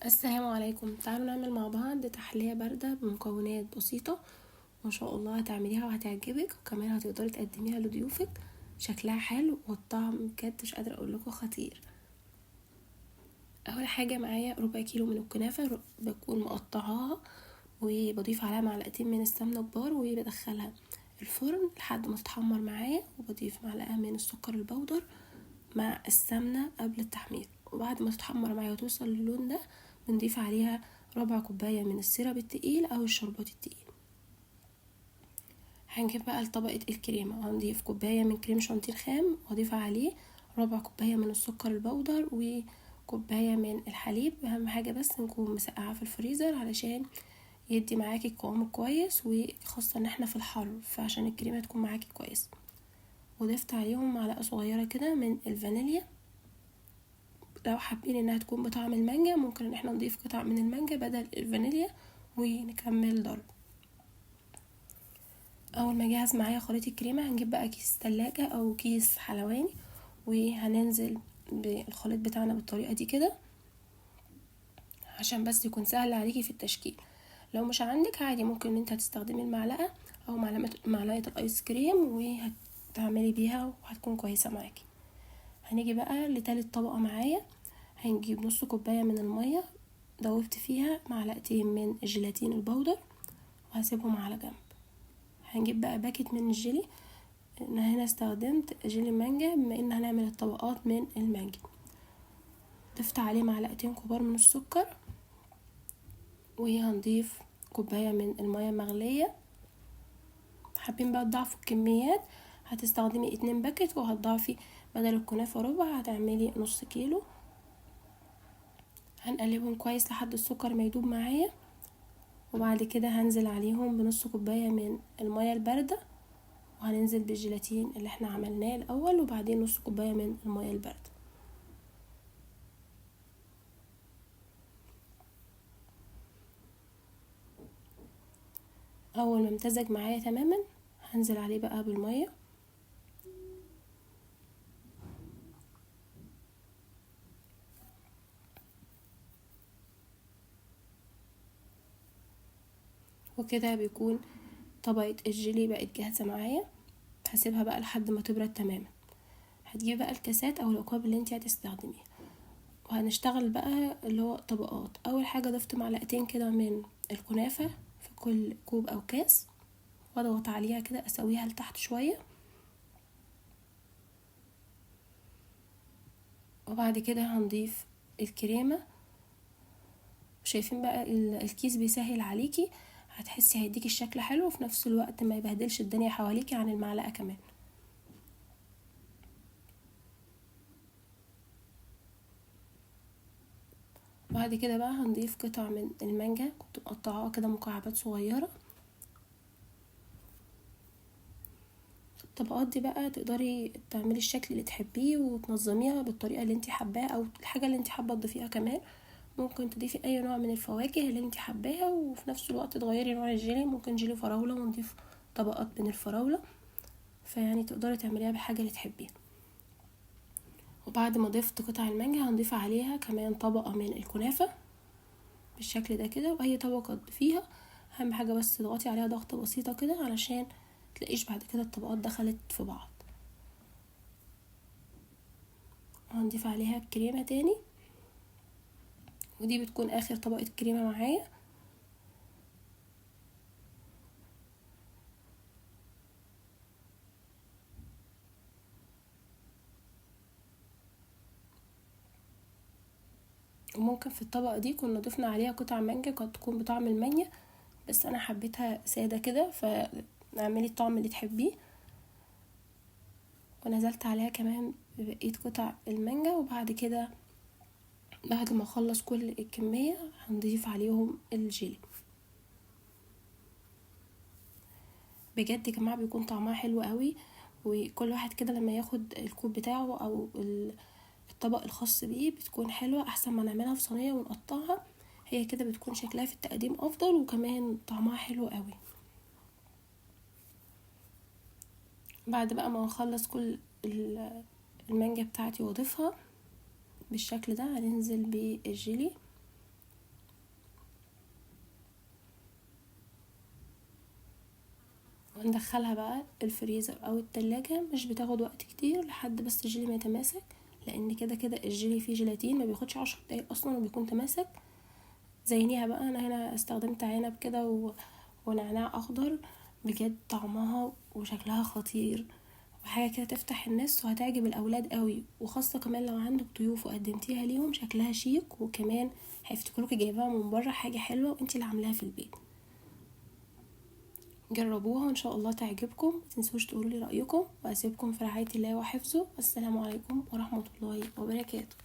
السلام عليكم. تعالوا نعمل مع بعض تحلية باردة بمكونات بسيطة، وان شاء الله هتعمليها وهتعجبك، وكمان هتقدري تقدميها لضيوفك. شكلها حلو والطعم بجد مش قادرة اقول لكم خطير. اول حاجة معايا ربع كيلو من الكنافة، بكون مقطعاها وبضيف عليها معلقتين من السمنة كبار، وبدخلها الفرن لحد ما تتحمر معايا، وبضيف معلقة من السكر البودر مع السمنة قبل التحمير. وبعد ما تتحمر معايا وتوصل للون ده، بنضيف عليها ربع كوباية من السيرب التقيل او الشربات التقيل. هنجيب بقى لطبقة الكريمة، هنضيف كوباية من كريم شانتيه الخام، واضيف عليه ربع كوباية من السكر البودر وكوباية من الحليب. اهم حاجة بس نكون مسقعة في الفريزر علشان يدي معاكي قوام كويس، وخاصة ان احنا في الحر، فعشان الكريمة تكون معاكي كويس. وضفت عليهم معلقة صغيرة كده من الفانيليا. لو حابين انها تكون بطعم المانجا ممكن ان احنا نضيف قطع من المانجا بدل الفانيليا، ونكمل ضرب. اول ما جهز معايا خليط الكريمه، هنجيب بقى كيس تلاجة او كيس حلواني، وهننزل بالخليط بتاعنا بالطريقه دي كده عشان بس يكون سهل عليكي في التشكيل. لو مش عندك عادي ممكن ان انت تستخدمي المعلقه او معلقه الايس كريم، وهتعملي بيها وهتكون كويسه معاكي. هنيجي بقى لتالت طبقه معايا، هنجيب نص كوبايه من الميه، دوبت فيها معلقتين من الجيلاتين البودر، وهسيبهم على جنب. هنجيب بقى باكت من الجيلي، انا هنا استخدمت جيلي مانجا بما ان هنعمل الطبقات من المانجا. ضفت عليه معلقتين كبار من السكر، وهنضيف كوباية من المياه المغلية. حابين بقى تضاعفوا الكميات، هتستخدمي 2 باكت، وهتضاعفي بدل الكنافة ربع هتعملي نص كيلو. هنقلبهم كويس لحد السكر ما يدوب معايا، وبعد كده هنزل عليهم بنص كوباية من المياه الباردة، وهننزل بالجيلاتين اللي احنا عملناه الاول، وبعدين نص كوباية من المياه الباردة. اول ما امتزج معايا تماما، هنزل عليه بقى بالمية، وكده بيكون طبقة الجيلي بقت جاهزة معايا. هسيبها بقى لحد ما تبرد تماما. هتجيب بقى الكاسات او الاكواب اللي انتي هتستخدميها، وهنشتغل بقى اللي هو طبقات. اول حاجة ضفت معلقتين كده من الكنافة في كل كوب او كاس، واضغط عليها كده اسويها لتحت شوية. وبعد كده هنضيف الكريمة. شايفين بقى الكيس بيسهل عليكي، هتحسي هيديكي الشكل حلو، وفي نفس الوقت ما يبهدلش الدنيا حواليكي عن المعلقة كمان. بعد كده بقى هنضيف قطع من المانجا، كنت مقطعاها كده مكعبات صغيرة. الطبقات دي بقى تقدري تعملي الشكل اللي تحبيه وتنظميها بالطريقة اللي انت حباها، او الحاجة اللي انت حابة تضيفيها كمان. ممكن تضيفي اي نوع من الفواكه اللي انت حباها، وفي نفس الوقت تغيري نوع الجيلي، ممكن جيلي فراولة ونضيف طبقات من الفراولة، فيعني تقدري تعمليها بالحاجة اللي تحبيها. وبعد ما ضفت قطع المانجا، هنضيف عليها كمان طبقة من الكنافة بالشكل ده كده، واي طبقة تضيفيها اهم حاجة بس تضغطي عليها ضغطة بسيطة كده علشان تلاقيش بعد كده الطبقات دخلت في بعض. هنضيف عليها الكريمة تاني، ودي بتكون اخر طبقة كريمة معايا. وممكن في الطبقة دي كنا ضفنا عليها قطع مانجا قد تكون بطعم المانجا، بس انا حبيتها سادة كده، فاعملي الطعم اللي تحبيه. ونزلت عليها كمان ببقية قطع المانجا، وبعد كده بعد ما اخلص كل الكمية هنضيف عليهم الجيلي. بجد يا جماعة بيكون طعمها حلو قوي، وكل واحد كده لما ياخد الكوب بتاعه او الطبق الخاص بيه بتكون حلوة احسن ما نعملها في صينية ونقطعها. هي كده بتكون شكلها في التقديم افضل، وكمان طعمها حلو قوي. بعد بقى ما نخلص كل المانجا بتاعتي واضيفها بالشكل ده، هننزل بالجيلي هندخلها بقى الفريزر او التلاجة، مش بتاخد وقت كتير لحد بس الجيلي ما يتماسك، لان كده كده الجيلي فيه جيلاتين ما بياخدش 10 دقايق اصلا وبيكون تماسك. زينيها بقى، انا هنا استخدمت عنب كده ونعناع اخضر، بجد طعمها وشكلها خطير، وحاجه كده تفتح النفس وهتعجب الاولاد قوي، وخاصه كمان لو عندك ضيوف وقدمتيها ليهم شكلها شيك، وكمان هيفتكروكي جايباها من بره حاجه حلوه وانتي اللي عاملاها في البيت. جربوها وان شاء الله تعجبكم، متنسوش تقولوا لي رايكم، واسيبكم في رعايه الله وحفظه. السلام عليكم ورحمه الله وبركاته.